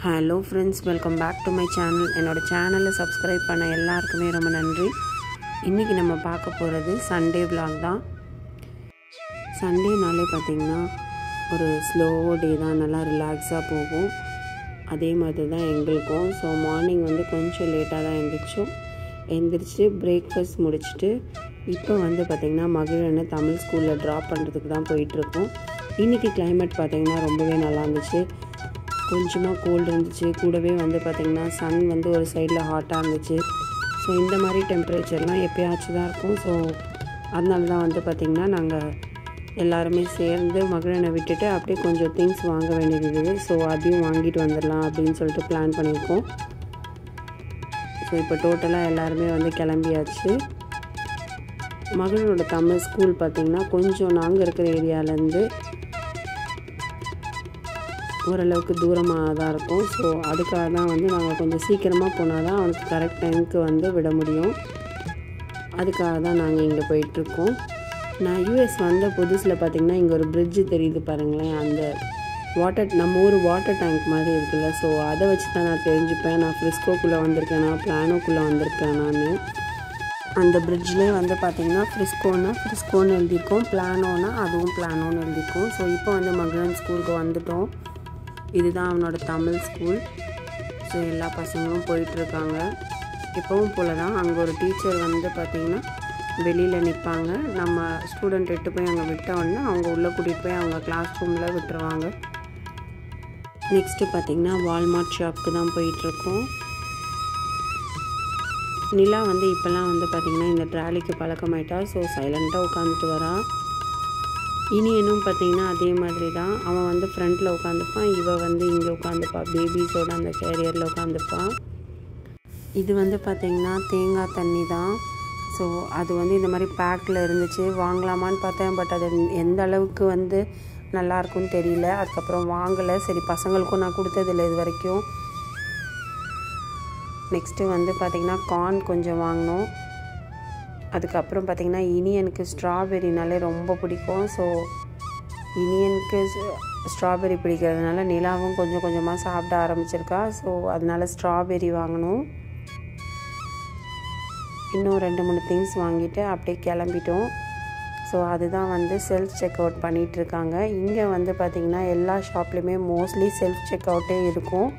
Hello friends, welcome back to my channel. என்னோடய சேனலை subscribe பண்ண எல்லாருக்குமே ரொம்ப நன்றி. இன்றைக்கி நம்ம பார்க்க போகிறது சண்டே விலாக் தான். சண்டேனாலே பார்த்திங்கன்னா ஒரு ஸ்லோ டே தான், நல்லா ரிலாக்ஸாக போகும். அதே மாதிரி தான் எங்களுக்கும். ஸோ மார்னிங் கொஞ்சம் லேட்டாக தான் எந்திரிச்சு பிரேக்ஃபாஸ்ட் முடிச்சுட்டு இப்போ பார்த்திங்கன்னா மகிழனை தமிழ் ஸ்கூலில் ட்ராப் பண்ணுறதுக்கு தான் போயிட்டுருக்கோம். இன்றைக்கி கிளைமேட் பார்த்திங்கன்னா ரொம்பவே நல்லா இருந்துச்சு. கொஞ்சமாக கோல்டு இருந்துச்சு, கூடவே பார்த்திங்கன்னா சன் ஒரு சைடில் ஹாட்டாக இருந்துச்சு. ஸோ இந்த மாதிரி டெம்பரேச்சர்லாம் எப்போயாச்சும் தான் இருக்கும். ஸோ அதனால தான் பார்த்திங்கன்னா நாங்கள் எல்லாருமே சேர்ந்து மகிழனை விட்டுட்டு அப்படியே கொஞ்சம் திங்ஸ் வாங்க வேண்டியது இருந்தது. ஸோ அதையும் வாங்கிட்டு வந்துடலாம் அப்படின்னு சொல்லிட்டு பிளான் பண்ணியிருக்கோம். ஸோ இப்போ டோட்டலாக எல்லாருமே கிளம்பியாச்சு. மகிழனோட தமிழ் ஸ்கூல் பார்த்திங்கன்னா கொஞ்சம் நாங்கள் இருக்கிற ஏரியாவிலேருந்து ஓரளவுக்கு தூரமாக தான் இருக்கும். ஸோ அதுக்காக தான் நாங்கள் கொஞ்சம் சீக்கிரமாக போனால் தான் அவனுக்கு கரெக்ட் டைமுக்கு விட முடியும். அதுக்காக தான் நாங்கள் இங்கே போயிட்டுருக்கோம். நான் யூஎஸ் புதுசில் பார்த்திங்கன்னா இங்கே ஒரு பிரிட்ஜு தெரியுது பாருங்களேன். அந்த நம்ம ஊர் வாட்டர் டேங்க் மாதிரி இருக்குல்ல. ஸோ அதை வச்சு தான் நான் தெரிஞ்சுப்பேன் நான் ஃப்ரிஸ்கோக்குள்ளே வந்திருக்கேனா பிளானோக்குள்ளே வந்திருக்கேன். நான் அந்த பிரிட்ஜ்லேயே பார்த்திங்கன்னா ஃப்ரிஸ்கோன்னு எழுதியிருக்கோம், பிளானோன்னா அதுவும் பிளானோன்னு எழுதியிருக்கோம். ஸோ இப்போ மகிழன் ஸ்கூலுக்கு வந்துட்டோம். இதுதான் அவனோட தமிழ் ஸ்கூல். ஸோ எல்லா பசங்களும் போயிட்டுருக்காங்க. எப்பவும் போல தான் அங்கே ஒரு டீச்சர் பார்த்திங்கன்னா வெளியில் நிற்பாங்க. நம்ம ஸ்டூடெண்ட் எட்டு போய் அங்கே விட்டோன்னா அவங்க உள்ளே கூட்டிகிட்டு போய் அவங்க கிளாஸ் ரூமில் விட்டுருவாங்க. நெக்ஸ்ட்டு பார்த்திங்கன்னா வால்மார்ட் ஷாப்புக்கு தான் போயிட்டுருக்கோம். நிலா இப்போல்லாம் பார்த்திங்கன்னா இந்த ட்ராலிக்கு பழக்கமாயிட்டா. ஸோ சைலண்ட்டாக உட்காந்துட்டு வரா. இனியனும் பார்த்திங்கன்னா அதே மாதிரி தான். அவன் ஃப்ரண்ட்டில் உட்காந்துப்பான், இவ இங்கே உட்காந்துப்பான், பேபிஸோட அந்த கேரியரில் உட்காந்துப்பான். இது பார்த்திங்கன்னா தேங்காய் தண்ணி தான். ஸோ அது இந்த மாதிரி பேக்கில் இருந்துச்சு. வாங்கலாமான்னு பார்த்தேன், பட் அது எந்த அளவுக்கு நல்லாயிருக்குன்னு தெரியல. அதுக்கப்புறம் வாங்கலை. சரி, பசங்களுக்கும் நான் கொடுத்ததில்லை இது வரைக்கும். நெக்ஸ்ட்டு பார்த்திங்கன்னா கார்ன் கொஞ்சம் வாங்கினோம். அதுக்கப்புறம் பார்த்திங்கன்னா இனியனுக்கு ஸ்ட்ராபெரினாலே ரொம்ப பிடிக்கும். ஸோ இனியனுக்கு ஸ்ட்ராபெரி பிடிக்கிறதுனால நிலாவும் கொஞ்சம் கொஞ்சமாக சாப்பிட ஆரம்பிச்சிருக்கா. ஸோ அதனால் ஸ்ட்ராபெரி வாங்கணும். இன்னும் 2-3 திங்ஸ் வாங்கிட்டு அப்படியே கிளம்பிட்டோம். ஸோ அதுதான் செல்ஃப் செக் அவுட் பண்ணிகிட்ருக்காங்க. இங்கே பார்த்திங்கன்னா எல்லா ஷாப்லேயுமே மோஸ்ட்லி செல்ஃப் செக் அவுட்டே இருக்கும்.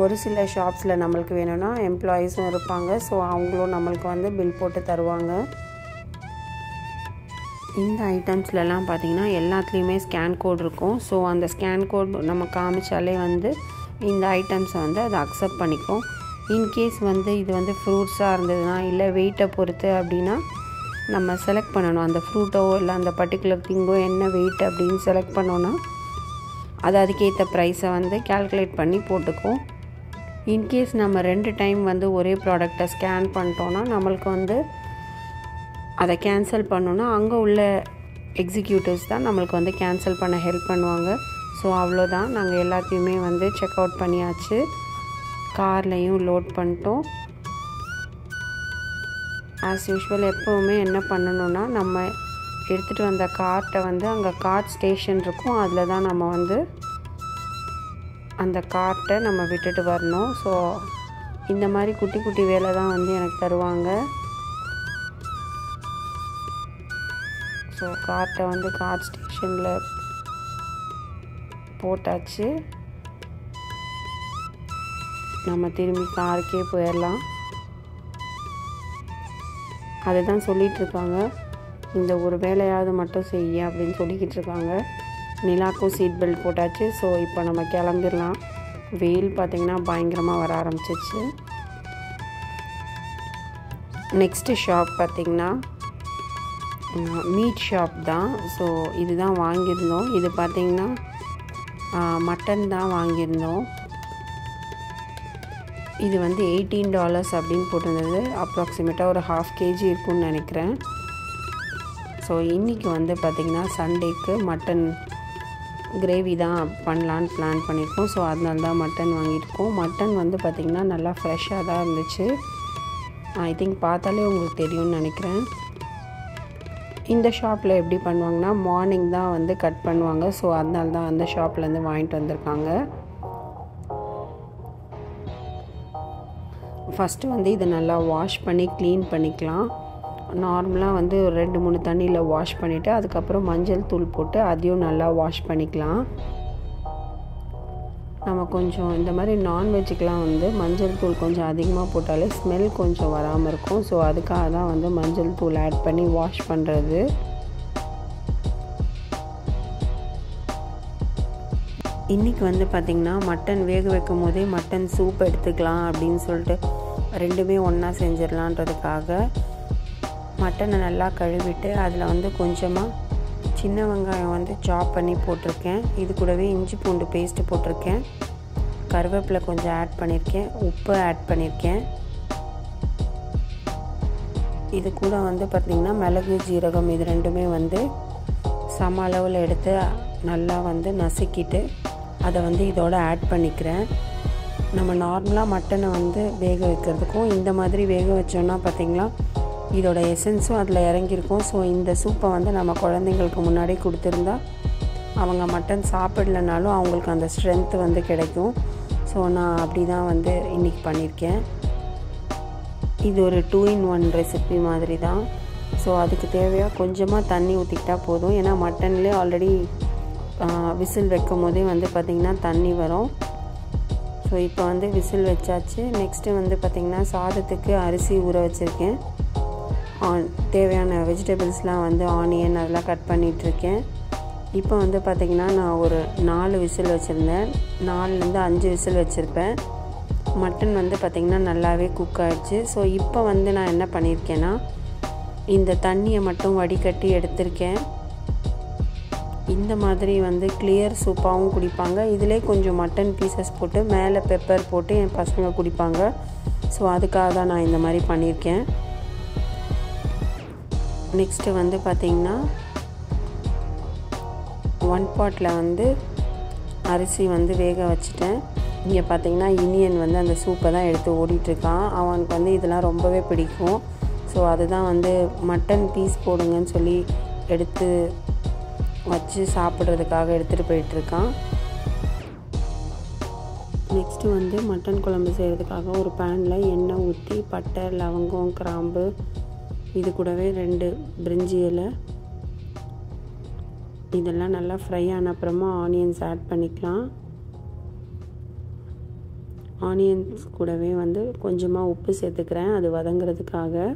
ஒரு சில ஷாப்ஸில் நம்மளுக்கு வேணும்னா எம்ப்ளாயீஸும் இருப்பாங்க. ஸோ அவங்களும் நம்மளுக்கு பில் போட்டு தருவாங்க. இந்த ஐட்டம்ஸ்லலாம் பார்த்திங்கன்னா எல்லாத்துலேயுமே ஸ்கேன் கோட் இருக்கும். ஸோ அந்த ஸ்கேன் கோட் நம்ம காமிச்சாலே இந்த ஐட்டம்ஸை அது அக்செப்ட் பண்ணிக்கும். இன்கேஸ் இது ஃப்ரூட்ஸாக இருந்ததுன்னா இல்லை வெயிட்டை பொறுத்து அப்படின்னா நம்ம செலக்ட் பண்ணணும். அந்த ஃப்ரூட்டோ இல்லை அந்த பர்டிகுலர் திங்கோ என்ன வெயிட் அப்படின்னு செலக்ட் பண்ணோன்னா அது அதுக்கேற்ற ப்ரைஸை கால்குலேட் பண்ணி போட்டுக்கும். இன்கேஸ் நம்ம 2 டைம் ஒரே ப்ராடக்டை ஸ்கேன் பண்ணிட்டோன்னா நம்மளுக்கு அதை கேன்சல் பண்ணோன்னா அங்கே உள்ள எக்ஸிக்யூட்டிவ்ஸ் தான் நம்மளுக்கு கேன்சல் பண்ண ஹெல்ப் பண்ணுவாங்க. ஸோ அவ்வளோதான். நாங்கள் எல்லாத்தையுமே செக் அவுட் பண்ணியாச்சு. கார்லேயும் லோட் பண்ணிட்டோம். ஆஸ் யூஷுவல் எப்போவுமே என்ன பண்ணணுன்னா நம்ம எடுத்துகிட்டு வந்த கார்ட்டை அங்கே கார்ட் ஸ்டேஷன் இருக்கும். அதில் தான் நம்ம அந்த கார்ட்டை நம்ம விட்டுட்டு வரணும். ஸோ இந்த மாதிரி குட்டி குட்டி வேலை தான் எனக்கு தருவாங்க. ஸோ கார்ட்டை கார்ட் ஸ்டேஷனில் போட்டாச்சு. நம்ம திரும்பி காருக்கே போயிடலாம். அதுதான் சொல்லிகிட்ருக்காங்க, இந்த ஒரு வேலையாவது மட்டும் செய்ய அப்படின்னு சொல்லிக்கிட்டு இருக்காங்க. நிலாக்கும் சீட் பெல்ட் போட்டாச்சு. ஸோ இப்போ நம்ம கிளம்பிடலாம். வெயில் பார்த்திங்கன்னா பயங்கரமாக வர ஆரம்பிச்சிச்சு. நெக்ஸ்ட்டு ஷாப் பார்த்திங்கன்னா மீட் ஷாப் தான். ஸோ இதுதான் வாங்கியிருந்தோம். இது பார்த்திங்கன்னா மட்டன் தான் வாங்கியிருந்தோம். இது $18 அப்படின்னு போட்டிருந்தது. அப்ராக்சிமேட்டாக ஒரு 1/2 kg இருக்குன்னு நினைக்கிறேன். ஸோ இன்றைக்கி பார்த்திங்கன்னா சண்டேக்கு மட்டன் கிரேவி தான் பண்ணலான்னு பிளான் பண்ணியிருக்கோம். ஸோ அதனால தான் மட்டன் வாங்கியிருக்கோம். மட்டன் பார்த்திங்கன்னா நல்லா ஃப்ரெஷ்ஷாக தான் இருந்துச்சு. ஐ திங்க் பார்த்தாலே உங்களுக்கு தெரியும்னு நினைக்கிறேன். இந்த ஷாப்பில் எப்படி பண்ணுவாங்கன்னா மார்னிங் தான் கட் பண்ணுவாங்க. ஸோ அதனால தான் அந்த ஷாப்லேருந்து வாங்கிட்டு வந்திருக்காங்க. ஃபஸ்ட்டு வந்து இதை நல்லா வாஷ் பண்ணி க்ளீன் பண்ணிக்கலாம். நார்மலாக வந்து ஒரு 2-3 தண்ணியில் வாஷ் பண்ணிவிட்டு அதுக்கப்புறம் மஞ்சள் தூள் போட்டு அதையும் நல்லா வாஷ் பண்ணிக்கலாம். நம்ம கொஞ்சம் இந்த மாதிரி நான்வெஜ்ஜுக்கெலாம் வந்து மஞ்சள் தூள் கொஞ்சம் அதிகமாக போட்டாலே ஸ்மெல் கொஞ்சம் வராமல் இருக்கும். ஸோ அதுக்காக தான் வந்து மஞ்சள் தூள் ஆட் பண்ணி வாஷ் பண்ணுறது. இன்றைக்கி வந்து பார்த்திங்கன்னா மட்டன் வேக வைக்கும் போதே மட்டன் சூப் எடுத்துக்கலாம் அப்படின்னு சொல்லிட்டு ரெண்டுமே ஒன்றா செஞ்சிடலான்றதுக்காக மட்டனை நல்லா கழுவிட்டு அதில் வந்து கொஞ்சமாக சின்ன வெங்காயம் வந்து சாப் பண்ணி போட்டிருக்கேன். இது கூடவே இஞ்சி பூண்டு பேஸ்ட்டு போட்டிருக்கேன். கருவேப்பிலை கொஞ்சம் ஆட் பண்ணியிருக்கேன். உப்பு ஆட் பண்ணியிருக்கேன். இது கூட வந்து பார்த்திங்கன்னா மிளகு ஜீரகம் இது ரெண்டுமே வந்து சம அளவில் எடுத்து நல்லா வந்து நசுக்கிட்டு அதை வந்து இதோட ஆட் பண்ணிக்கிறேன். நம்ம நார்மலாக மட்டனை வந்து வேக வைக்கிறதுக்கும் இந்த மாதிரி வேக வச்சோன்னா பார்த்திங்களா இதோட எசன்ஸும் அதில் இறங்கியிருக்கும். ஸோ இந்த சூப்பை வந்து நம்ம குழந்தைங்களுக்கு முன்னாடி கொடுத்துருந்தா அவங்க மட்டன் சாப்பிடலனாலும் அவங்களுக்கு அந்த ஸ்ட்ரென்த்து வந்து கிடைக்கும். ஸோ நான் அப்படி தான் வந்து இன்றைக்கி பண்ணியிருக்கேன். இது ஒரு 2-in-1 ரெசிபி மாதிரி தான். ஸோ அதுக்கு தேவையாக கொஞ்சமாக தண்ணி ஊற்றிக்கிட்டால் போதும். ஏன்னா மட்டன்லேயே ஆல்ரெடி விசில் வைக்கும் போதே வந்து பார்த்திங்கன்னா தண்ணி வரும். ஸோ இப்போ வந்து விசில் வச்சாச்சு. நெக்ஸ்ட்டு வந்து பார்த்திங்கன்னா சாதத்துக்கு அரிசி ஊற வச்சுருக்கேன். தேவையான வெஜிடபிள்ஸ்லாம் வந்து ஆனியன் அதெல்லாம் கட் பண்ணிகிட்ருக்கேன். இப்போ வந்து பார்த்திங்கன்னா நான் ஒரு 4 விசில் வச்சுருந்தேன். 4லேருந்து 5 விசில் வச்சுருப்பேன். மட்டன் வந்து பார்த்திங்கன்னா நல்லாவே குக் ஆகிடுச்சு. ஸோ இப்போ வந்து நான் என்ன பண்ணியிருக்கேன்னா இந்த தண்ணியை மட்டும் வடிகட்டி எடுத்திருக்கேன். இந்த மாதிரி வந்து கிளியர் சூப்பாகவும் குடிப்பாங்க. இதிலே கொஞ்சம் மட்டன் பீசஸ் போட்டு மேலே பெப்பர் போட்டு என் பசங்க குடிப்பாங்க. ஸோ அதுக்காக தான் நான் இந்த மாதிரி பண்ணியிருக்கேன். நெக்ஸ்ட்டு வந்து பார்த்திங்கன்னா 1 பாட்டில் வந்து அரிசி வந்து வேக வச்சுட்டேன். இங்கே பார்த்திங்கன்னா இனியன் வந்து அந்த சூப்பை தான் எடுத்து ஓடிட்டுருக்கான். அவனுக்கு வந்து இதெல்லாம் ரொம்பவே பிடிக்கும். ஸோ அதுதான் வந்து மட்டன் பீஸ் போடுங்கன்னு சொல்லி எடுத்து வச்சு சாப்பிட்றதுக்காக எடுத்துகிட்டு போயிட்டுருக்கான். நெக்ஸ்ட்டு வந்து மட்டன் குழம்பு செய்கிறதுக்காக ஒரு பேனில் எண்ணெய் ஊற்றி பட்டை லவங்கம் கிராம்பு இது கூடவே 2 பிரிஞ்சி இலை இதெல்லாம் நல்லா ஃப்ரை ஆன அப்புறமா ஆனியன்ஸ் ஆட் பண்ணிக்கலாம். ஆனியன்ஸ் கூடவே வந்து கொஞ்சமாக உப்பு சேர்த்துக்கிறேன் அது வதங்கிறதுக்காக.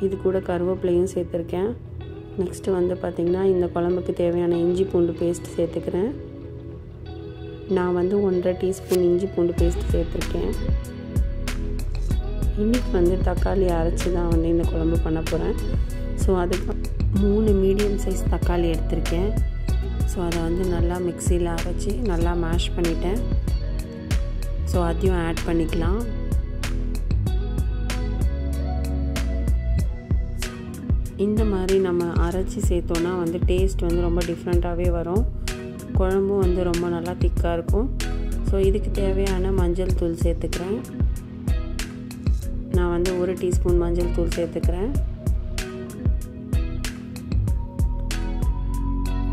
இது கூட கருவேப்பிலையும் சேர்த்துருக்கேன். நெக்ஸ்ட்டு வந்து பார்த்திங்கன்னா இந்த குழம்புக்கு தேவையான இஞ்சி பூண்டு பேஸ்ட் சேர்த்துக்கிறேன். நான் வந்து 1.5 டீஸ்பூன் இஞ்சி பூண்டு பேஸ்ட் சேர்த்துருக்கேன். இன்றைக்கி வந்து தக்காளி அரைச்சி தான் வந்து இந்த குழம்பு பண்ண போகிறேன். ஸோ அதுக்கு 3 மீடியம் சைஸ் தக்காளி எடுத்திருக்கேன். ஸோ அதை வந்து நல்லா மிக்சியில் அரைச்சி நல்லா மேஷ் பண்ணிட்டேன். ஸோ அதையும் ஆட் பண்ணிக்கலாம். இந்த மாதிரி நம்ம அரைச்சி சேர்த்தோன்னா வந்து டேஸ்ட் வந்து ரொம்ப டிஃப்ரெண்ட்டாகவே வரும். குழம்பும் வந்து ரொம்ப நல்லா திக்காக இருக்கும். ஸோ இதுக்கு தேவையான மஞ்சள் தூள் சேர்த்துக்கிறேன். நான் வந்து 1 டீஸ்பூன் மஞ்சள் தூள் சேர்த்துக்கிறேன்.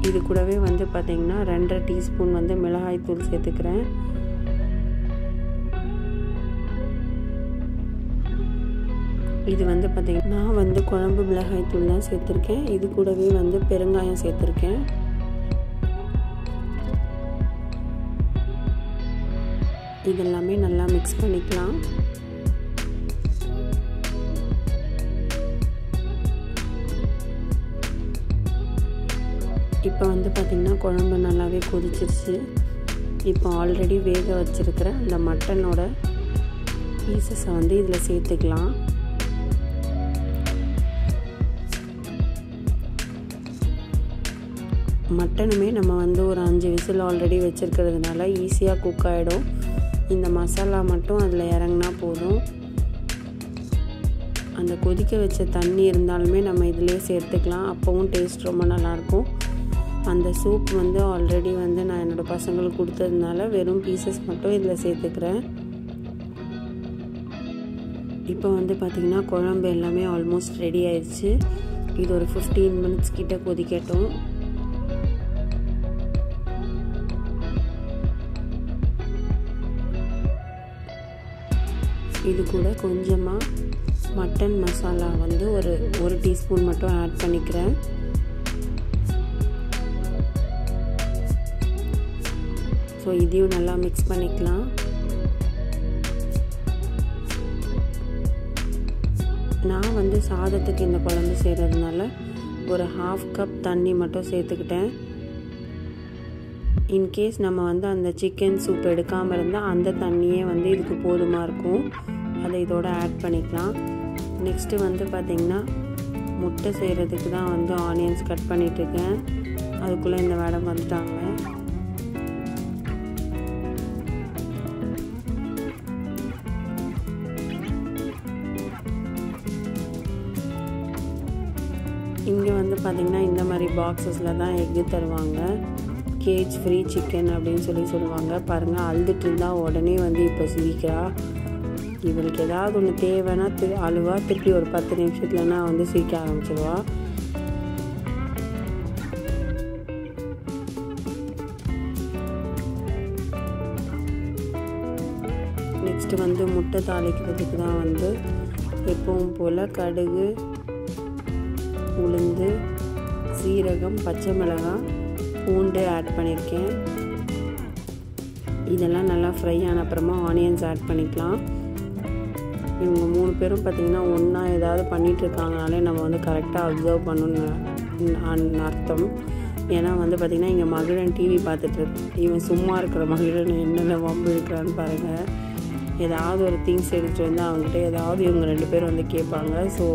இது கூடவே வந்து பார்த்திங்கன்னா 2.5 டீஸ்பூன் வந்து மிளகாய் தூள் சேர்த்துக்கிறேன். இது வந்து பார்த்திங்கன்னா நான் வந்து குழம்பு மிளகாய் தூள் தான் சேர்த்துருக்கேன். இது கூடவே வந்து பெருங்காயம் சேர்த்துருக்கேன். இதெல்லாமே நல்லா மிக்ஸ் பண்ணிக்கலாம். இப்போ வந்து பார்த்திங்கன்னா குழம்பு நல்லாவே கொதிச்சிருச்சு. இப்போ ஆல்ரெடி வேக வச்சுருக்கிற அந்த மட்டனோட பீசஸை வந்து இதில் சேர்த்துக்கலாம். மட்டனுமே நம்ம வந்து ஒரு 5 விசில் ஆல்ரெடி வச்சுருக்கிறதுனால ஈஸியாக குக் ஆகிடும். இந்த மசாலா மட்டும் அதில் இறங்கினா போதும். அந்த கொதிக்க வச்ச தண்ணி இருந்தாலுமே நம்ம இதிலே சேர்த்துக்கலாம். அப்போவும் டேஸ்ட் ரொம்ப நல்லாயிருக்கும். அந்த சூப் வந்து ஆல்ரெடி வந்து நான் என்னோடய பசங்களுக்கு கொடுத்ததுனால வெறும் பீசஸ் மட்டும் இதில் சேர்த்துக்கிறேன். இப்போ வந்து பார்த்திங்கன்னா குழம்பு எல்லாமே ஆல்மோஸ்ட் ரெடி ஆயிடுச்சு. இது ஒரு 15 மினிட்ஸ் கிட்ட கொதிக்கட்டும். இது கூட கொஞ்சமாக மட்டன் மசாலா வந்து ஒரு டீஸ்பூன் மட்டும் ஆட் பண்ணிக்கிறேன். ஸோ இதையும் நல்லா மிக்ஸ் பண்ணிக்கலாம். நான் வந்து சாதத்துக்கு இந்த குழம்பு செய்கிறதுனால ஒரு 1/2 கப் தண்ணி மட்டும் சேர்த்துக்கிட்டேன். இன்கேஸ் நம்ம வந்து அந்த சிக்கன் சூப் எடுக்காமல் இருந்தால் அந்த தண்ணியே வந்து இதுக்கு போதுமாக இருக்கும். அதை இதோட ஆட் பண்ணிக்கலாம். நெக்ஸ்ட்டு வந்து பார்த்திங்கன்னா முட்டை செய்கிறதுக்கு தான் வந்து ஆனியன்ஸ் கட் பண்ணிகிட்ருக்கேன். அதுக்குள்ளே இந்த மேடம் வந்துட்டாங்க. இங்கே வந்து பார்த்திங்கன்னா இந்த மாதிரி பாக்ஸஸில் தான் எக்கு தருவாங்க. கேஜ் ஃப்ரீ சிக்கன் அப்படின்னு சொல்லுவாங்க. பாருங்கள், அழுதுட்டு இருந்தால் உடனே வந்து இப்போ சிரிக்கிறா. இவளுக்கு ஏதாவது ஒன்று தேவைன்னா அழுவா, திருப்பி ஒரு 10 நிமிஷத்துலனா வந்து சிரிக்க ஆரம்பிச்சிடுவா. நெக்ஸ்ட்டு வந்து முட்டை தாளிக்கிறதுக்கு தான் வந்து எப்பவும் போல் கடுகு, உளுந்து, சீரகம், பச்சை மிளகாய், பூண்டு ஆட் பண்ணியிருக்கேன். இதெல்லாம் நல்லா ஃப்ரை ஆன அப்புறமா ஆனியன்ஸ் ஆட் பண்ணிக்கலாம். இவங்க 3 பேரும் பார்த்திங்கன்னா ஒன்றா ஏதாவது பண்ணிகிட்ருக்காங்கனாலே நம்ம வந்து கரெக்டாக அப்சர்வ் பண்ணணுன்னு அர்த்தம். ஏன்னா வந்து பார்த்திங்கன்னா இங்கே மகிழன் டிவி பார்த்துட்ருக்கு. இவன் சும்மா இருக்கிற மகிழன் என்னென்ன வம்பு இருக்கிறான்னு பாருங்கள். ஏதாவது ஒரு திங்ஸ் எடுத்துகிட்டு வந்து அவங்ககிட்ட ஏதாவது இவங்க 2 பேர் வந்து கேட்பாங்க. ஸோ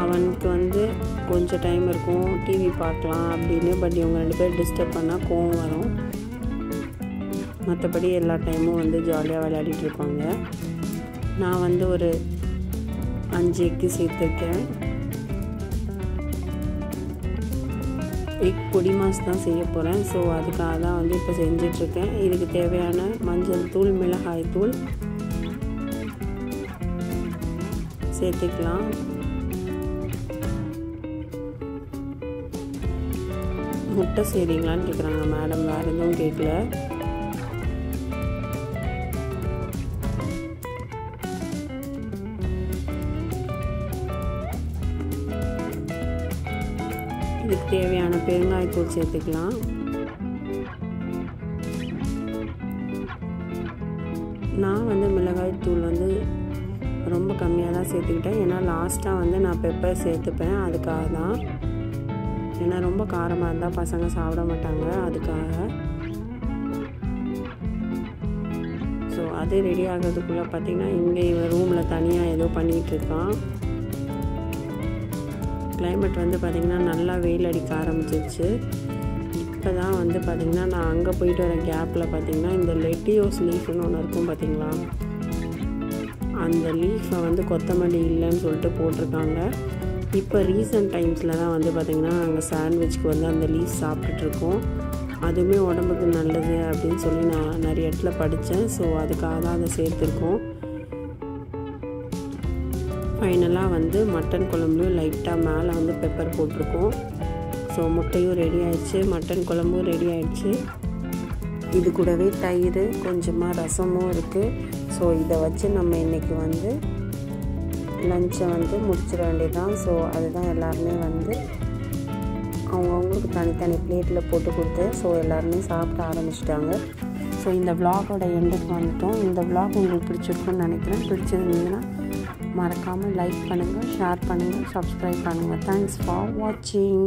அவனுக்கு வந்து கொஞ்சம் டைம் இருக்கும் டிவி பார்க்கலாம் அப்படின்னு. பட் இவங்க 2 பேர் டிஸ்டர்ப் பண்ணால் கோவம் வரும். மற்றபடி எல்லா டைமும் வந்து ஜாலியாக விளையாடிட்டு இருப்பாங்க. நான் வந்து ஒரு 5 எக்கு சேர்த்துருக்கேன். எக் பொடி மாஸ் தான் செய்ய போகிறேன். ஸோ அதுக்காக தான் வந்து இப்போ செஞ்சிட்ருக்கேன். இதுக்கு தேவையான மஞ்சள் தூள், மிளகாய் தூள் சேர்த்துக்கலாம். முட்டை செய்கிறீங்களான்னு கேட்குறாங்க மேடம். வேறு எதுவும் கேட்கல. இதுக்கு தேவையான பெருங்காயத்தூள் சேர்த்துக்கலாம். நான் வந்து மிளகாய்த்தூள் வந்து ரொம்ப கம்மியாக தான் சேர்த்துக்கிட்டேன். ஏன்னா லாஸ்ட்டாக வந்து நான் பெப்பர் சேர்த்துப்பேன். அதுக்காக தான். ஏன்னா ரொம்ப காரமாக இருந்தால் பசங்க சாப்பிட மாட்டாங்க. அதுக்காக. ஸோ அது ரெடி ஆகிறதுக்குள்ளே பார்த்திங்கன்னா இங்கே இவன் ரூமில் தனியாக ஏதோ பண்ணிகிட்ருக்கான். கிளைமேட் வந்து பார்த்திங்கன்னா நல்லா வெயில் அடிக்க ஆரம்பிச்சிருச்சு. இப்போ தான் வந்து பார்த்திங்கன்னா நான் அங்கே போயிட்டு வர கேப்பில் பார்த்திங்கன்னா இந்த லெட்டியோஸ் லீஃப்னு ஒன்று இருக்கும் பார்த்திங்களா, அந்த லீஃபை வந்து கொத்தமல்லி இல்லைன்னு சொல்லிட்டு போட்டிருக்காங்க. இப்போ ரீசன்ட் டைம்ஸில் தான் வந்து பார்த்திங்கன்னா நாங்கள் சாண்ட்விச்சுக்கு வந்து அந்த லீஃப் சாப்பிட்டுட்ருக்கோம். அதுவுமே உடம்புக்கு நல்லது அப்படின்னு சொல்லி நான் நிறைய இடத்துல படித்தேன். ஸோ அதுக்காக தான் அதை சேர்த்துருக்கோம். ஃபைனலாக வந்து மட்டன் குழம்புலையும் லைட்டாக மேலே வந்து பெப்பர் போட்டிருக்கோம். ஸோ முட்டையும் ரெடி ஆயிடுச்சு, மட்டன் குழம்பும் ரெடி ஆயிடுச்சு. இது கூடவே தயிர், கொஞ்சமாக ரசமும் இருக்குது. ஸோ இதை வச்சு நம்ம இன்றைக்கி வந்து லஞ்சை வந்து முடிச்சிட வேண்டியதுதான். ஸோ அதுதான் எல்லாருமே வந்து அவங்கவுங்களுக்கு தனித்தனி பிளேட்டில் போட்டு கொடுத்தேன். ஸோ எல்லாருமே சாப்பிட ஆரம்பிச்சிட்டாங்க. ஸோ இந்த விலாகோட எண்டுக்கு வந்துட்டோம். இந்த விலாக் உங்களுக்கு பிடிச்சிருக்குன்னு நினைக்கிறேன். பிடிச்சிருந்தீங்கன்னா மறக்காமல் லைக் பண்ணுங்கள், ஷேர் பண்ணுங்கள், சப்ஸ்கிரைப் பண்ணுங்கள். தேங்க்ஸ் ஃபார் வாட்சிங்.